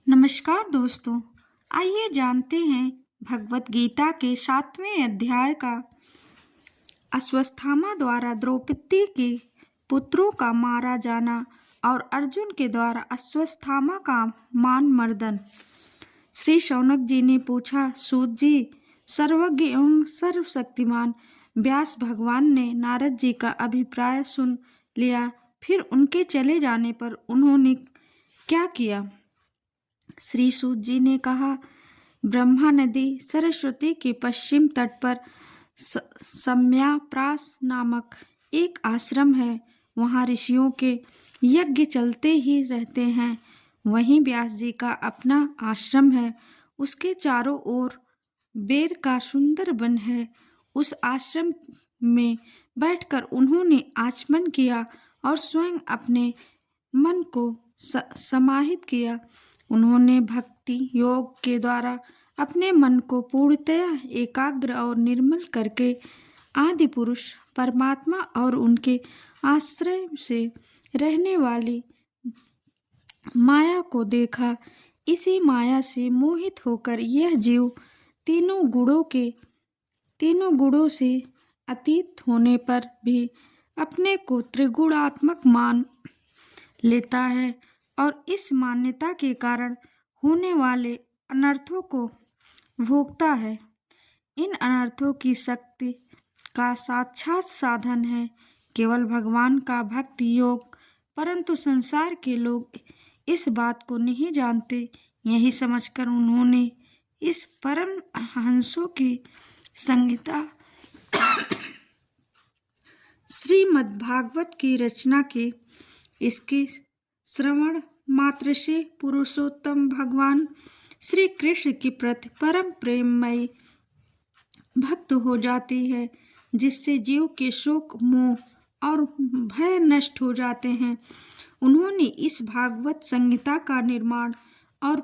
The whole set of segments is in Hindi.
नमस्कार दोस्तों, आइए जानते हैं भगवत गीता के 7वें अध्याय का अश्वत्थामा द्वारा द्रौपदी के पुत्रों का मारा जाना और अर्जुन के द्वारा अश्वत्थामा का मान मर्दन। श्री शौनक जी ने पूछा, सूत जी, सर्वज्ञ एवं सर्वशक्तिमान व्यास भगवान ने नारद जी का अभिप्राय सुन लिया, फिर उनके चले जाने पर उन्होंने क्या किया? श्री सूत जी ने कहा, ब्रह्मा नदी सरस्वती के पश्चिम तट पर सम्याप्रास नामक एक आश्रम है। वहाँ ऋषियों के यज्ञ चलते ही रहते हैं। वहीं व्यास जी का अपना आश्रम है। उसके चारों ओर बेर का सुंदर वन है। उस आश्रम में बैठकर उन्होंने आचमन किया और स्वयं अपने मन को समाहित किया। उन्होंने भक्ति योग के द्वारा अपने मन को पूर्णतया एकाग्र और निर्मल करके आदि पुरुष परमात्मा और उनके आश्रय से रहने वाली माया को देखा। इसी माया से मोहित होकर यह जीव तीनों गुणों से अतीत होने पर भी अपने को त्रिगुणात्मक मान लेता है और इस मान्यता के कारण होने वाले अनर्थों को भोगता है। इन अनर्थों की शक्ति का साक्षात साधन है केवल भगवान का भक्ति योग, परंतु संसार के लोग इस बात को नहीं जानते। यही समझकर उन्होंने इस परम हंसों की संहिता श्रीमद्भागवत की रचना की। इसके श्रवण मात्र से पुरुषोत्तम भगवान श्री कृष्ण के प्रति परम प्रेममयी भक्त हो जाती है, जिससे जीव के शोक मोह और भय नष्ट हो जाते हैं। उन्होंने इस भागवत संहिता का निर्माण और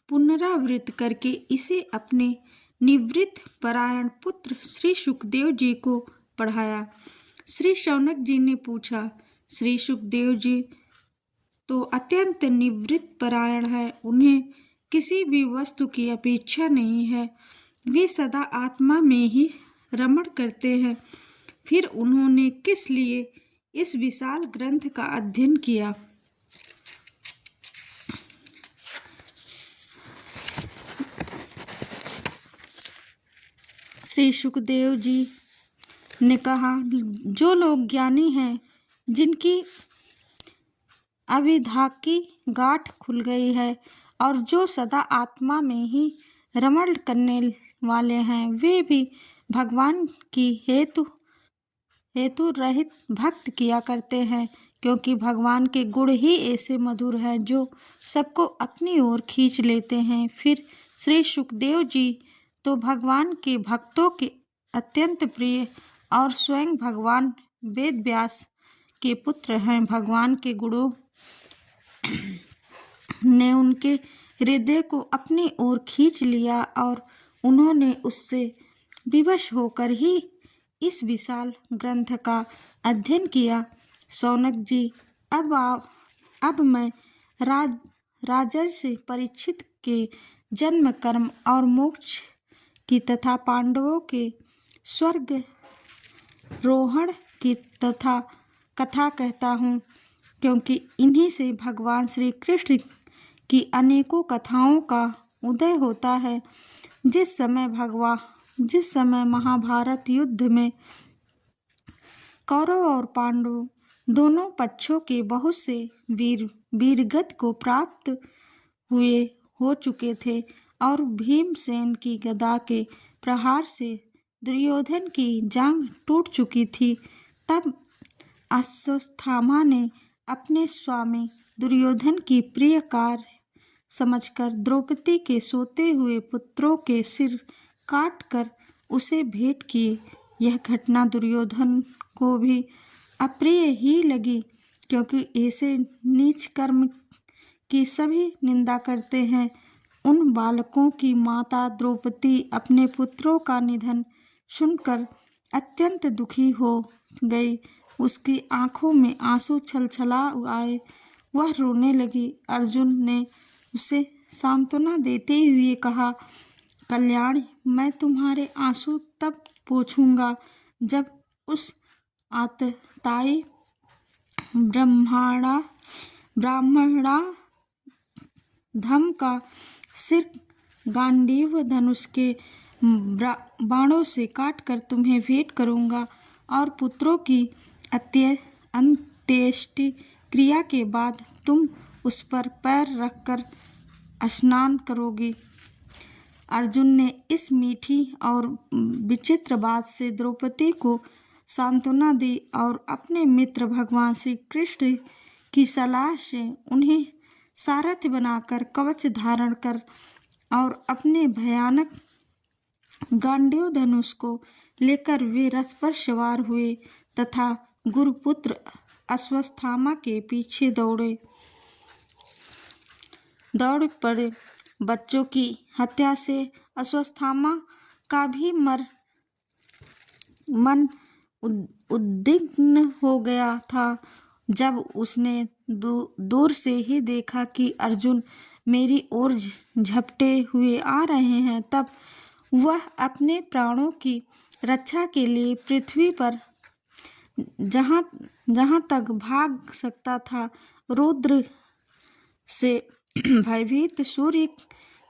पुनरावृत्त करके इसे अपने निवृत्त परायण पुत्र श्री सुखदेव जी को पढ़ाया। श्री शौनक जी ने पूछा, श्री सुखदेव जी तो अत्यंत निवृत्त परायण है, उन्हें किसी भी वस्तु की अपेक्षा नहीं है, वे सदा आत्मा में ही रमण करते हैं। फिर उन्होंने किस लिए इस विशाल ग्रंथ का अध्ययन किया? श्री सुखदेव जी ने कहा, जो लोग ज्ञानी हैं, जिनकी अभिधा की गांठ खुल गई है और जो सदा आत्मा में ही रमण करने वाले हैं, वे भी भगवान की हेतु रहित भक्त किया करते हैं, क्योंकि भगवान के गुण ही ऐसे मधुर हैं जो सबको अपनी ओर खींच लेते हैं। फिर श्री सुखदेव जी तो भगवान के भक्तों के अत्यंत प्रिय और स्वयं भगवान वेद व्यास के पुत्र हैं। भगवान के गुणों ने उनके हृदय को अपनी ओर खींच लिया और उन्होंने उससे विवश होकर ही इस विशाल ग्रंथ का अध्ययन किया। शौनक जी, अब मैं राजर्षि परीक्षित के जन्म कर्म और मोक्ष की तथा पांडवों के स्वर्ग रोहण की तथा कथा कहता हूँ, क्योंकि इन्हीं से भगवान श्री कृष्ण की अनेकों कथाओं का उदय होता है। जिस समय महाभारत युद्ध में कौरव और पांडव दोनों पक्षों के बहुत से वीरगति को प्राप्त हो चुके थे और भीमसेन की गदा के प्रहार से दुर्योधन की जांघ टूट चुकी थी, तब अश्वत्थामा ने अपने स्वामी दुर्योधन की प्रिय कार्य समझकर द्रौपदी के सोते हुए पुत्रों के सिर काटकर उसे भेंट की। यह घटना दुर्योधन को भी अप्रिय ही लगी, क्योंकि ऐसे नीच कर्म की सभी निंदा करते हैं। उन बालकों की माता द्रौपदी अपने पुत्रों का निधन सुनकर अत्यंत दुखी हो गई। उसकी आंखों में आंसू छलछला आए, वह रोने लगी। अर्जुन ने उसे सांत्वना देते हुए कहा, कल्याणी, मैं तुम्हारे आंसू तब पोंछूंगा जब उस आतताई ब्राह्मणा धम का सिर गांडीव धनुष के बाणों से काटकर तुम्हें भेंट करूंगा और पुत्रों की अंत्येष्टि क्रिया के बाद तुम उस पर पैर रखकर स्नान करोगी। अर्जुन ने इस मीठी और विचित्र बात से द्रौपदी को सांत्वना दी और अपने मित्र भगवान श्री कृष्ण की सलाह से उन्हें सारथी बनाकर कवच धारण कर और अपने भयानक गांडीव धनुष को लेकर वे रथ पर सवार हुए तथा गुरुपुत्र अश्वत्थामा के पीछे दौड़ पड़े। बच्चों की हत्या से अश्वत्थामा का भी मन उद्विग्न हो गया था। जब उसने दूर से ही देखा कि अर्जुन मेरी ओर झपटे हुए आ रहे हैं, तब वह अपने प्राणों की रक्षा के लिए पृथ्वी पर जहाँ तक भाग सकता था रुद्र से भयभीत सूर्य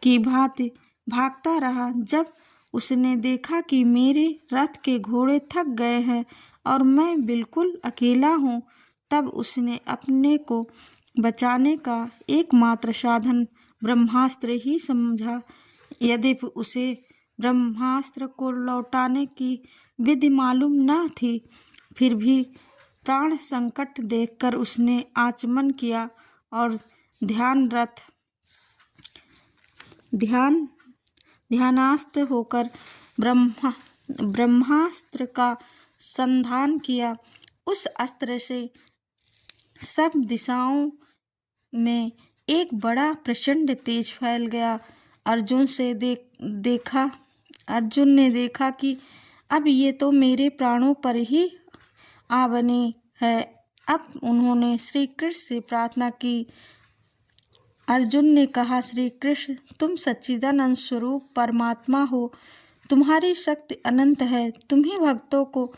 की भांति भागता रहा। जब उसने देखा कि मेरे रथ के घोड़े थक गए हैं और मैं बिल्कुल अकेला हूँ, तब उसने अपने को बचाने का एकमात्र साधन ब्रह्मास्त्र ही समझा। यद्यपि उसे ब्रह्मास्त्र को लौटाने की विधि मालूम न थी, फिर भी प्राण संकट देखकर उसने आचमन किया और ध्यानस्थ होकर ब्रह्मास्त्र का संधान किया। उस अस्त्र से सब दिशाओं में एक बड़ा प्रचंड तेज फैल गया। अर्जुन ने देखा कि अब ये तो मेरे प्राणों पर ही आ बने है। अब उन्होंने श्री कृष्ण से प्रार्थना की। अर्जुन ने कहा, श्री कृष्ण, तुम सच्चिदानंद स्वरूप परमात्मा हो, तुम्हारी शक्ति अनंत है, तुम ही भक्तों को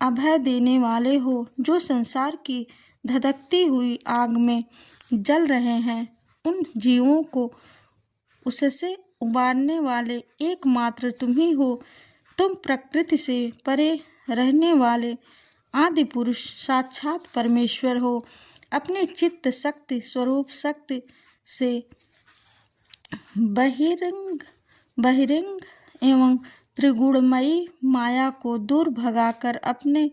अभय देने वाले हो, जो संसार की धधकती हुई आग में जल रहे हैं, उन जीवों को उससे उबारने वाले एकमात्र तुम ही हो। तुम प्रकृति से परे रहने वाले आदि पुरुष साक्षात परमेश्वर हो। अपने चित्त शक्ति स्वरूप शक्ति से बहिरंग एवं त्रिगुणमयी माया को दूर भगाकर अपने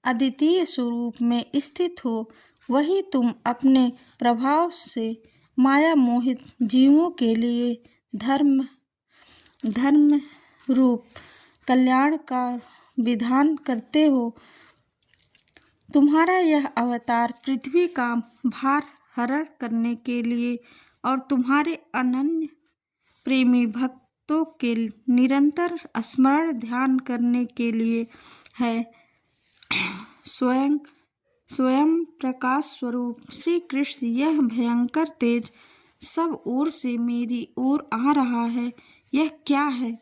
अद्वितीय स्वरूप में स्थित हो। वही तुम अपने प्रभाव से माया मोहित जीवों के लिए धर्म रूप कल्याण का विधान करते हो। तुम्हारा यह अवतार पृथ्वी का भार हरण करने के लिए और तुम्हारे अनन्य प्रेमी भक्तों के निरंतर स्मरण ध्यान करने के लिए है। स्वयं प्रकाश स्वरूप श्री कृष्ण यह भयंकर तेज सब ओर से मेरी ओर आ रहा है। यह क्या है?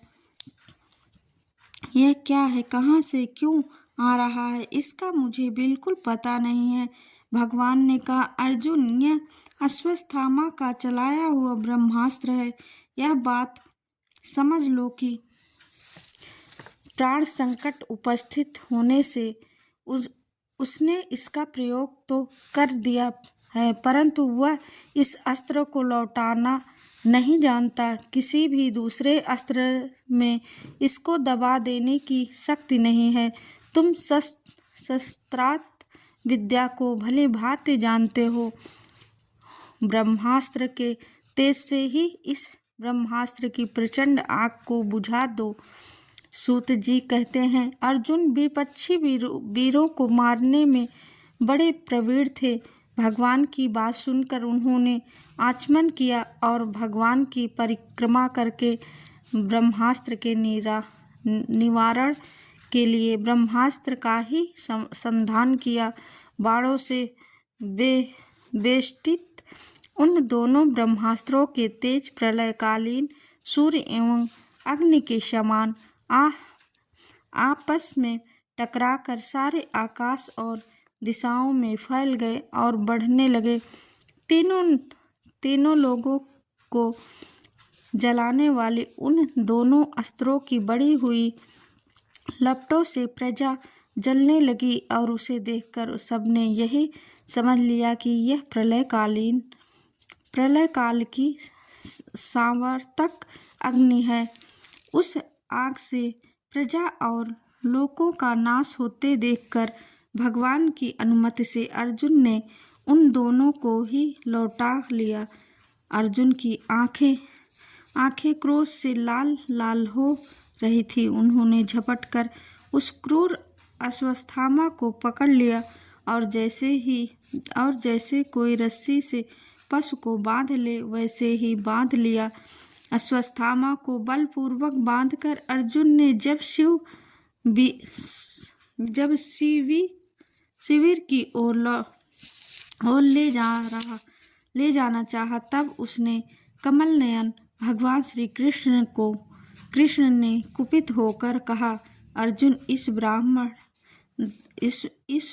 कहाँ से क्यों आ रहा है? इसका मुझे बिल्कुल पता नहीं है। भगवान ने कहा, अर्जुन, यह अश्वत्थामा का चलाया हुआ ब्रह्मास्त्र है। यह बात समझ लो कि प्राण संकट उपस्थित होने से उसने इसका प्रयोग तो कर दिया है, परंतु वह इस अस्त्र को लौटाना नहीं जानता। किसी भी दूसरे अस्त्र में इसको दबा देने की शक्ति नहीं है। तुम शस्त्रास्त्र विद्या को भले भांति जानते हो। ब्रह्मास्त्र के तेज से ही इस ब्रह्मास्त्र की प्रचंड आग को बुझा दो। सूत जी कहते हैं, अर्जुन विपक्षी वीरों को मारने में बड़े प्रवीण थे। भगवान की बात सुनकर उन्होंने आचमन किया और भगवान की परिक्रमा करके ब्रह्मास्त्र के निवारण के लिए ब्रह्मास्त्र का ही संधान किया। बाणों से बेष्टित उन दोनों ब्रह्मास्त्रों के तेज प्रलयकालीन सूर्य एवं अग्नि के समान आपस में टकराकर सारे आकाश और दिशाओं में फैल गए और बढ़ने लगे। तीनों लोगों को जलाने वाले उन दोनों अस्त्रों की बड़ी हुई लपटों से प्रजा जलने लगी और उसे देखकर सबने यही समझ लिया कि यह प्रलय काल की सावर्तक अग्नि है। उस आग से प्रजा और लोकों का नाश होते देखकर भगवान की अनुमति से अर्जुन ने उन दोनों को ही लौटा लिया। अर्जुन की आंखें क्रोध से लाल लाल हो रही थी। उन्होंने झपट कर उस क्रूर अश्वत्थामा को पकड़ लिया और जैसे कोई रस्सी से पशु को बांध ले वैसे ही बांध लिया। अश्वत्थामा को बलपूर्वक बांधकर अर्जुन ने जब शिविर की ओर ले जाना चाहा, तब उसने कमल नयन भगवान श्री कृष्ण ने कुपित होकर कहा, अर्जुन, इस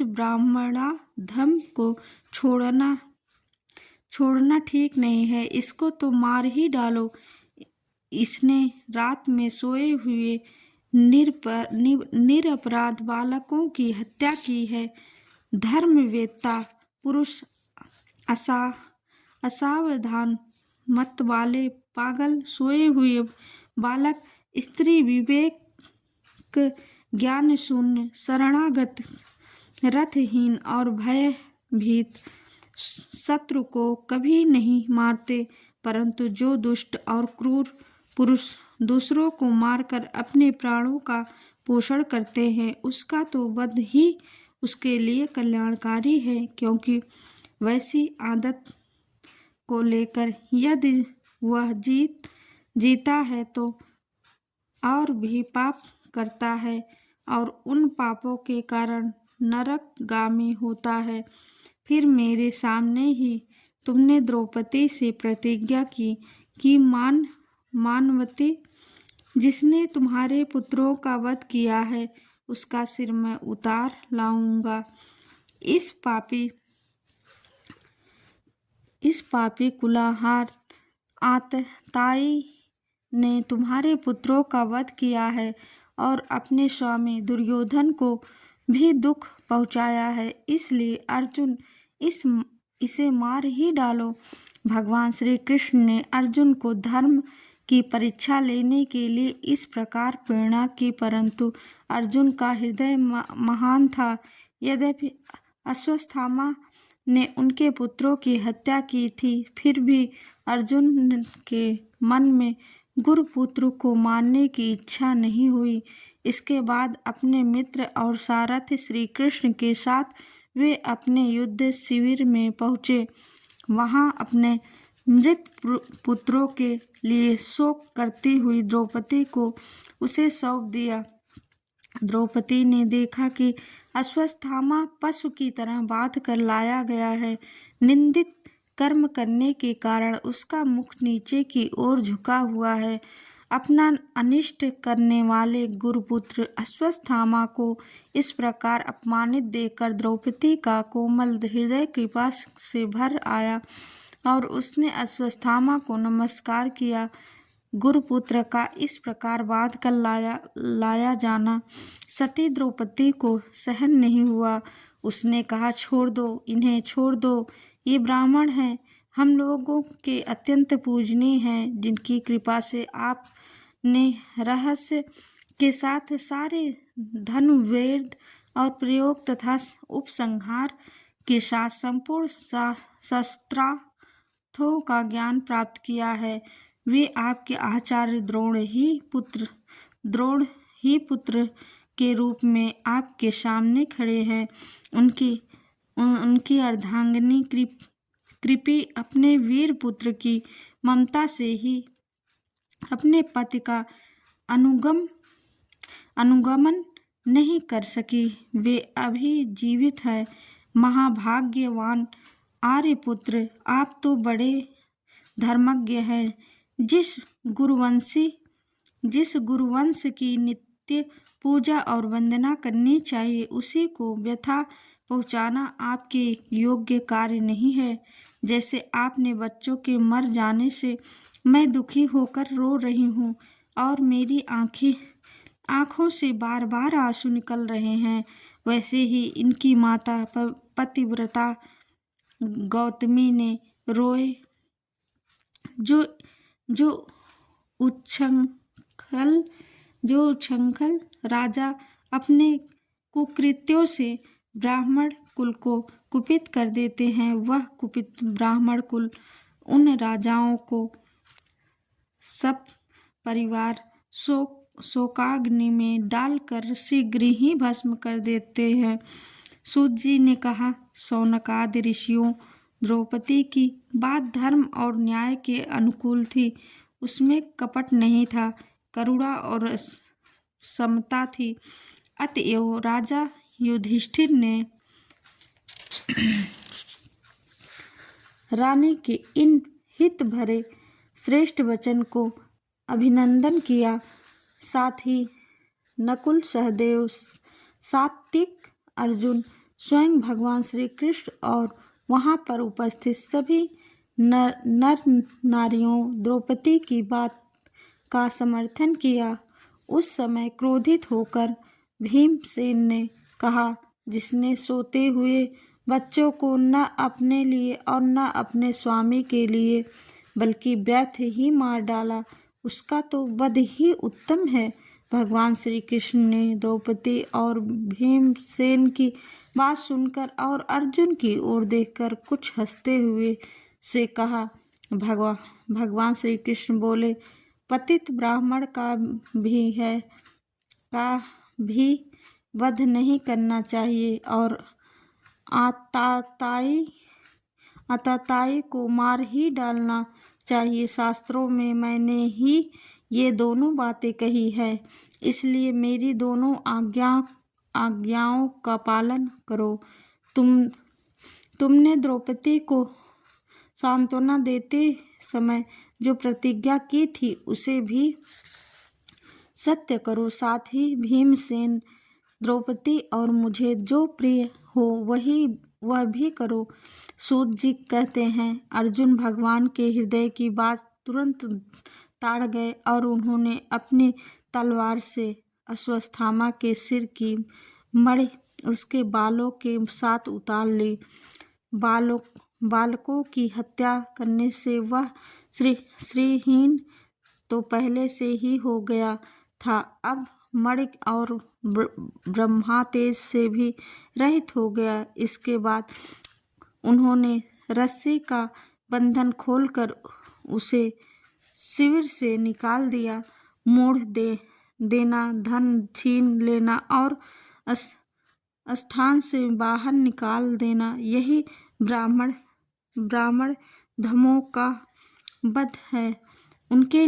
ब्राह्मणाधम को छोड़ना ठीक नहीं है। इसको तो मार ही डालो। इसने रात में सोए हुए निरपराध बालकों की हत्या की है। धर्मवेत्ता पुरुष असावधान मत वाले पागल सोए हुए बालक, स्त्री विवेक ज्ञान शून्य शरणागत रथहीन और भयभीत शत्रु को कभी नहीं मारते, परंतु जो दुष्ट और क्रूर पुरुष दूसरों को मारकर अपने प्राणों का पोषण करते हैं, उसका तो वध ही उसके लिए कल्याणकारी है। क्योंकि वैसी आदत को लेकर यदि वह जीता है तो और भी पाप करता है और उन पापों के कारण नरकगामी होता है। फिर मेरे सामने ही तुमने द्रौपदी से प्रतिज्ञा की कि मानवती, जिसने तुम्हारे पुत्रों का वध किया है, उसका सिर मैं उतार लाऊंगा। इस पापी कुलाहार आतताई ने तुम्हारे पुत्रों का वध किया है और अपने स्वामी दुर्योधन को भी दुख पहुंचाया है। इसलिए अर्जुन, इसे मार ही डालो। भगवान श्री कृष्ण ने अर्जुन को धर्म की परीक्षा लेने के लिए इस प्रकार प्रेरणा की, परंतु अर्जुन का हृदय महान था। यद्यपि अश्वत्थामा ने उनके पुत्रों की हत्या की थी, फिर भी अर्जुन के मन में गुरुपुत्र को मारने की इच्छा नहीं हुई। इसके बाद अपने मित्र और सारथी श्री कृष्ण के साथ वे अपने युद्ध शिविर में पहुँचे। वहाँ अपने मृत पुत्रों के लिए शोक करती हुई द्रौपदी को उसे सौंप दिया। द्रौपदी ने देखा कि अश्वत्थामा पशु की तरह बांध कर लाया गया है। निंदित कर्म करने के कारण उसका मुख नीचे की ओर झुका हुआ है। अपना अनिष्ट करने वाले गुरुपुत्र अश्वत्थामा को इस प्रकार अपमानित देखकर द्रौपदी का कोमल हृदय कृपा से भर आया और उसने अश्वत्थामा को नमस्कार किया। गुरुपुत्र का इस प्रकार बांध कर लाया जाना सती द्रौपदी को सहन नहीं हुआ। उसने कहा, छोड़ दो, इन्हें छोड़ दो। ये ब्राह्मण हैं, हम लोगों के अत्यंत पूजनीय हैं, जिनकी कृपा से आपने रहस्य के साथ सारे धनुर्वेद और प्रयोग तथा उपसंहार के साथ संपूर्ण शस्त्रास्त्रों का ज्ञान प्राप्त किया है। वे आपके आचार्य द्रोण ही पुत्र के रूप में आपके सामने खड़े हैं। उनकी अर्धांगिनी कृपि अपने वीर पुत्र की ममता से ही अपने पति का अनुगमन नहीं कर सकी। वे अभी जीवित है। महाभाग्यवान आर्यपुत्र, आप तो बड़े धर्मज्ञ हैं। जिस गुरुवंश की नित्य पूजा और वंदना करनी चाहिए, उसी को व्यथा पहुँचाना आपके योग्य कार्य नहीं है। जैसे आपने बच्चों के मर जाने से मैं दुखी होकर रो रही हूँ और मेरी आँखों से बार बार आंसू निकल रहे हैं, वैसे ही इनकी माता पतिव्रता गौतमी ने रोए, जो जो उच्छृंखल राजा अपने कुकृत्यों से ब्राह्मण कुल को कुपित कर देते हैं, वह कुपित ब्राह्मण कुल उन राजाओं को सब परिवार शोकाग्नि में डालकर शीघ्र ही भस्म कर देते हैं। सूत जी ने कहा, शौनकादि ऋषियों, द्रौपदी की बात धर्म और न्याय के अनुकूल थी। उसमें कपट नहीं था, करुणा और समता थी। अतएव राजा युधिष्ठिर ने रानी के इन हित भरे श्रेष्ठ वचन को अभिनंदन किया। साथ ही नकुल, सहदेव, सात्विक, अर्जुन, स्वयं भगवान श्री कृष्ण और वहाँ पर उपस्थित सभी नर नारियों द्रौपदी की बात का समर्थन किया। उस समय क्रोधित होकर भीमसेन ने कहा, जिसने सोते हुए बच्चों को न अपने लिए और न अपने स्वामी के लिए बल्कि व्यर्थ ही मार डाला, उसका तो वध ही उत्तम है। भगवान श्री कृष्ण ने द्रौपदी और भीमसेन की बात सुनकर और अर्जुन की ओर देखकर कुछ हंसते हुए से कहा। भगवान श्री कृष्ण बोले, पतित ब्राह्मण का भी वध नहीं करना चाहिए और आतताई को मार ही डालना चाहिए। शास्त्रों में मैंने ही ये दोनों बातें कही है, इसलिए मेरी दोनों आज्ञाओं का पालन करो। तुमने द्रौपदी को सांत्वना देते समय जो प्रतिज्ञा की थी, उसे भी सत्य करो। साथ ही भीमसेन, द्रौपदी और मुझे जो प्रिय हो वह भी करो। सूत जी कहते हैं, अर्जुन भगवान के हृदय की बात तुरंत ताड़ गए और उन्होंने अपनी तलवार से अश्वत्थामा के सिर की मणि उसके बालों के साथ उतार ली। बालकों की हत्या करने से वह श्रीहीन तो पहले से ही हो गया था, अब मणि और ब्रह्मातेज से भी रहित हो गया। इसके बाद उन्होंने रस्सी का बंधन खोलकर उसे शिविर से निकाल दिया। मोड़ देना, धन छीन लेना और स्थान से बाहर निकाल देना, यही ब्राह्मण धर्मों का वध है। उनके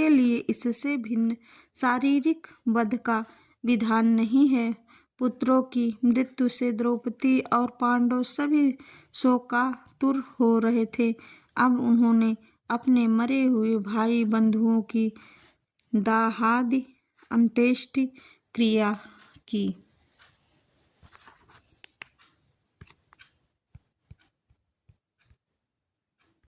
लिए इससे भिन्न शारीरिक वध का विधान नहीं है। पुत्रों की मृत्यु से द्रौपदी और पांडव सभी शोकातुर हो रहे थे। अब उन्होंने अपने मरे हुए भाई बंधुओं की दाहादि अंत्येष्टि क्रिया की।